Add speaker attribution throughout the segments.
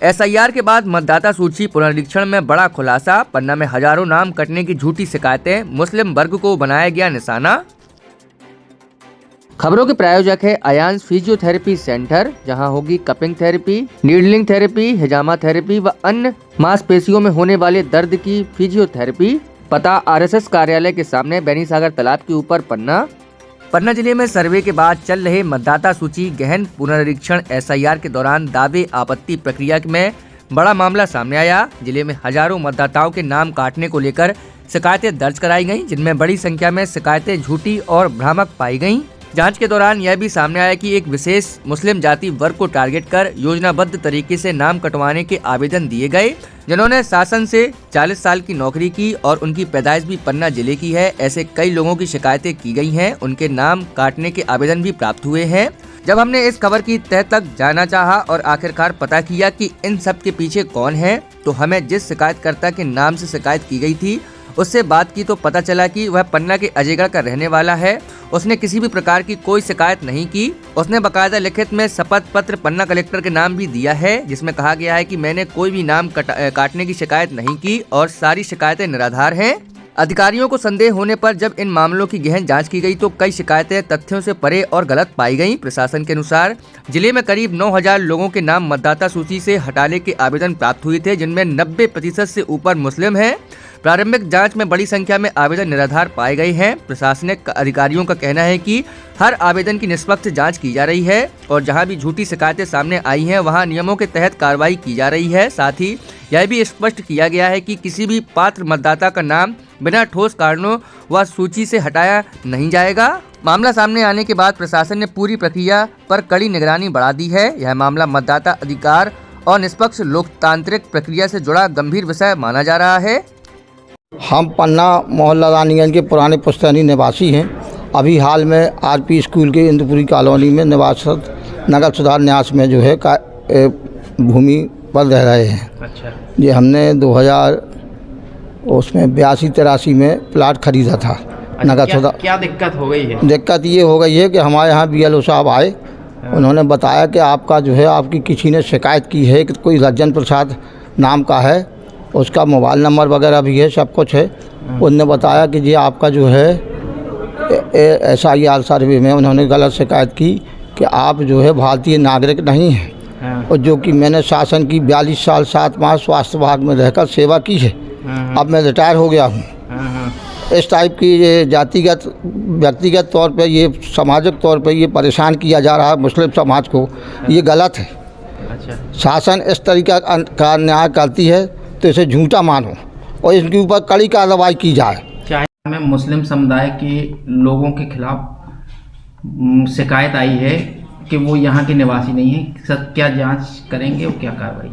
Speaker 1: SIR के बाद मतदाता सूची पुनरीक्षण में बड़ा खुलासा। पन्ना में हजारों नाम कटने की झूठी शिकायतें, मुस्लिम वर्ग को बनाया गया निशाना। खबरों के प्रायोजक है आयांस फिजियोथेरेपी सेंटर, जहां होगी कपिंग थेरेपी, नीडलिंग थेरेपी, हिजामा थेरेपी व अन्य मांसपेशियों में होने वाले दर्द की फिजियोथेरेपी। पता आरएसएस कार्यालय के सामने, बेनीसागर तालाब के ऊपर, पन्ना जिले में सर्वे के बाद चल रहे मतदाता सूची गहन पुनरीक्षण एसआईआर के दौरान दावे आपत्ति प्रक्रिया में बड़ा मामला सामने आया। जिले में हजारों मतदाताओं के नाम काटने को लेकर शिकायतें दर्ज कराई गईं, जिनमें बड़ी संख्या में शिकायतें झूठी और भ्रामक पाई गईं। जांच के दौरान यह भी सामने आया कि एक विशेष मुस्लिम जाति वर्ग को टारगेट कर योजनाबद्ध तरीके से नाम कटवाने के आवेदन दिए गए, जिन्होंने शासन से 40 साल की नौकरी की और उनकी पैदाइश भी पन्ना जिले की है। ऐसे कई लोगों की शिकायतें की गई हैं, उनके नाम काटने के आवेदन भी प्राप्त हुए हैं। जब हमने इस खबर की तह तक जाना चाहा और आखिरकार पता किया कि इन सब के पीछे कौन है, तो हमें जिस शिकायतकर्ता के नाम से शिकायत की गई थी उससे बात की तो पता चला कि वह पन्ना के अजयगढ़ का रहने वाला है। उसने किसी भी प्रकार की कोई शिकायत नहीं की। उसने बकायदा लिखित में शपथ पत्र पन्ना कलेक्टर के नाम भी दिया है, जिसमें कहा गया है कि मैंने कोई भी नाम काटने की शिकायत नहीं की और सारी शिकायतें निराधार हैं। अधिकारियों को संदेह होने पर जब इन मामलों की गहन जांच की गई तो कई शिकायतें तथ्यों से परे और गलत पाई गईं। प्रशासन के अनुसार जिले में करीब 9000 लोगों के नाम मतदाता सूची से हटाने के आवेदन प्राप्त हुए थे, जिनमें 90% से ऊपर मुस्लिम हैं। प्रारंभिक जांच में बड़ी संख्या में आवेदन निराधार पाए गए हैं। प्रशासनिक अधिकारियों का कहना है कि हर आवेदन की निष्पक्ष जांच की जा रही है और जहां भी झूठी शिकायतें सामने आई हैं वहां नियमों के तहत कार्रवाई की जा रही है। साथ ही यह भी स्पष्ट किया गया है कि किसी भी पात्र मतदाता का नाम बिना ठोस कारणों व सूची से हटाया नहीं जाएगा। मामला सामने आने के बाद प्रशासन ने पूरी प्रक्रिया पर कड़ी निगरानी बढ़ा दी है। यह मामला मतदाता अधिकार और निष्पक्ष लोकतांत्रिक प्रक्रिया से जुड़ा गंभीर विषय माना जा रहा है।
Speaker 2: हम पन्ना मोहल्ला रानीगंज के पुराने पुश्तैनी निवासी हैं। अभी हाल में आरपी स्कूल के इंदुपुरी कॉलोनी में निवासरत नगर सुधार न्यास में जो है भूमि पर रह रहे हैं।
Speaker 3: अच्छा।
Speaker 2: ये हमने 82-83 में प्लाट खरीदा था।
Speaker 3: अच्छा,
Speaker 2: नगर सुधार।
Speaker 3: क्या दिक्कत हो गई है?
Speaker 2: दिक्कत ये हो गई है कि हमारे यहाँ बीएलओ साहब आए, उन्होंने बताया कि आपका जो है आपकी किसी ने शिकायत की है कि कोई रज्जन प्रसाद नाम का है, उसका मोबाइल नंबर वगैरह भी है, सब कुछ है। उनने बताया कि जी आपका जो है एसआईआर सर्वे में उन्होंने गलत शिकायत की कि आप जो है भारतीय नागरिक नहीं हैं। और जो कि मैंने शासन की 42 साल 7 माह स्वास्थ्य विभाग में रहकर सेवा की है। अब मैं रिटायर हो गया हूँ। इस टाइप की ये जातिगत व्यक्तिगत तौर पे, ये सामाजिक तौर पे ये परेशान किया जा रहा है मुस्लिम समाज को, ये गलत है।
Speaker 3: अच्छा।
Speaker 2: शासन इस तरीका का न्याय करती है तो इसे झूठा मानो और इसके ऊपर कड़ी कार्रवाई की जाए।
Speaker 3: चाहे में मुस्लिम समुदाय के लोगों के खिलाफ शिकायत आई है कि वो यहाँ के निवासी नहीं है, क्या जांच करेंगे और क्या कार्रवाई?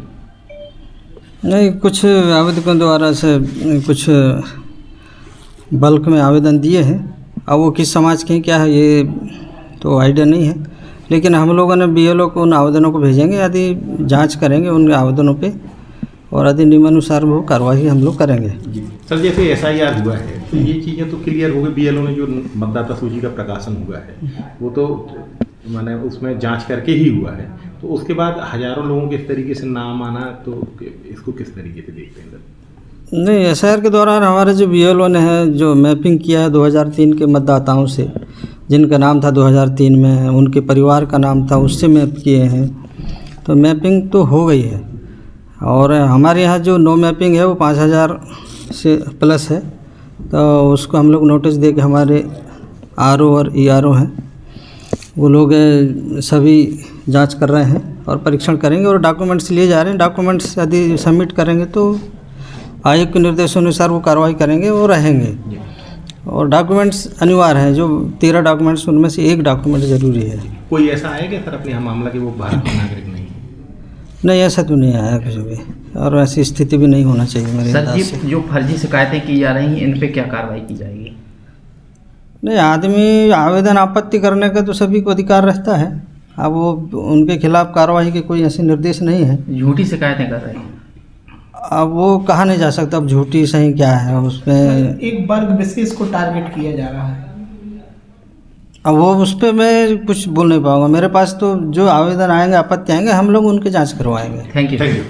Speaker 4: नहीं, कुछ आवेदकों द्वारा से कुछ बल्क में आवेदन दिए हैं। अब वो किस समाज के हैं क्या है ये तो आइडिया नहीं है, लेकिन हम लोगों ने बीएलओ को उन आवेदनों को भेजेंगे, यदि जांच करेंगे उन आवेदनों पे और यदि नियमानुसार वो कार्रवाई हम लोग करेंगे।
Speaker 5: जी सर, जैसे एसआईआर हुआ है तो ये चीज़ें तो क्लियर हो गई। बीएलओ ने जो मतदाता सूची का प्रकाशन हुआ है वो तो माने उसमें जांच करके ही हुआ है, तो उसके बाद हजारों लोगों के इस तरीके से नाम आना, तो इसको किस तरीके से देखते हैं?
Speaker 4: नहीं, एसआईआर के दौरान हमारे जो बीएलओ ने है जो मैपिंग किया है 2003 के मतदाताओं से, जिनका नाम था 2003 में, उनके परिवार का नाम था, उससे मैप किए हैं, तो मैपिंग तो हो गई है। और हमारे यहाँ जो नो मैपिंग है वो 5000 से प्लस है, तो उसको हम लोग नोटिस दे के हमारे आरओ और ईआरओ हैं, वो लोग सभी जांच कर रहे हैं और परीक्षण करेंगे और डॉक्यूमेंट्स लिए जा रहे हैं। डॉक्यूमेंट्स यदि सबमिट करेंगे तो आयोग के निर्देशानुसार वो कार्रवाई करेंगे और रहेंगे। और डॉक्यूमेंट्स अनिवार्य हैं, जो 13 डॉक्यूमेंट्स उनमें से एक डॉक्यूमेंट ज़रूरी है।
Speaker 5: कोई ऐसा है क्या सर अपने यहाँ मामला कि वो भारत के नागरिक नहीं है?
Speaker 4: नहीं, ऐसा तो नहीं आया कुछ भी, और ऐसी स्थिति भी नहीं होना चाहिए मेरे
Speaker 3: सर।
Speaker 4: अंदाज से।
Speaker 3: जो फर्जी शिकायतें की जा रही हैं इन पे क्या कार्रवाई की जाएगी?
Speaker 4: नहीं, आदमी आवेदन आपत्ति करने का तो सभी को अधिकार रहता है। अब वो उनके खिलाफ कार्रवाई के कोई ऐसे निर्देश नहीं है।
Speaker 3: झूठी शिकायतें कर रहे हैं,
Speaker 4: अब वो कहा नहीं जा सकता अब झूठी सही क्या है। उसमें
Speaker 6: एक वर्ग विशेष को टारगेट किया जा रहा है।
Speaker 4: अब वो उस पर मैं कुछ बोल नहीं पाऊँगा। मेरे पास तो जो आवेदन आएंगे, आपत्ति आएंगे, हम लोग उनके जांच करवाएंगे।
Speaker 3: Thank you.